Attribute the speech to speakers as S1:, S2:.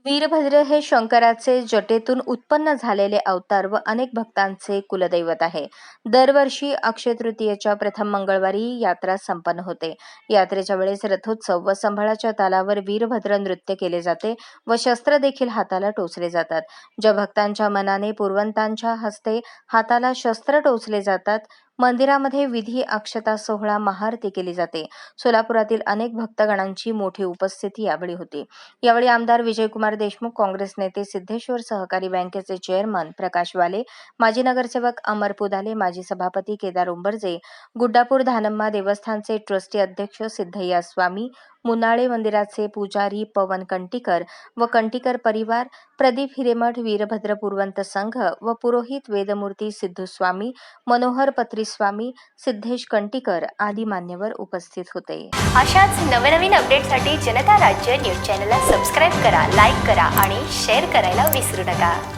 S1: वीरभद्र हे शंकराचे जटेतून उत्पन्न झालेले अवतार व अनेक भक्तांचे कुलदैवत आहे. दरवर्षी अक्षय तृतीयेच्या प्रथम मंगळवारी यात्रा संपन्न होते. यात्रेच्या वेळेस रथोत्सव व संभाळाच्या तालावर वीरभद्र नृत्य केले जाते व शस्त्र देखील हाताला टोचले जातात. ज्या भक्तांच्या मनाने पूर्वंतांच्या हस्ते हाताला शस्त्र टोचले जातात, मंदिरामध्ये विधी अक्षता सोहळा महाआरती केली जाते. सोलापुरातील अनेक भक्तगणांची मोठी उपस्थिती यावेळी होती. यावेळी आमदार विजयकुमार देशमुख, काँग्रेस नेते सिद्धेश्वर सहकारी बँकेचे चेअरमन प्रकाश वाले, माजी नगरसेवक अमर पुदाले, माजी सभापती केदार उंबरजे, गुड्डापूर धानम्मा देवस्थानचे ट्रस्टी अध्यक्ष सिद्धय्या स्वामी, मुनाळे मंदिराचे पुजारी पवन कंटीकर व कंटीकर परिवार, प्रदीप हिरेमठ, वीरभद्र पूर्वंत संघ व पुरोहित वेदमूर्ती सिद्धूस्वामी, मनोहर पत्रीस्वामी, सिद्धेश कंटीकर आदी मान्यवर उपस्थित होते.
S2: अशाच नवनवीन अपडेटसाठी जनता राज्य न्यूज चॅनलला सबस्क्राईब करा, लाईक करा आणि शेअर करायला विसरू नका.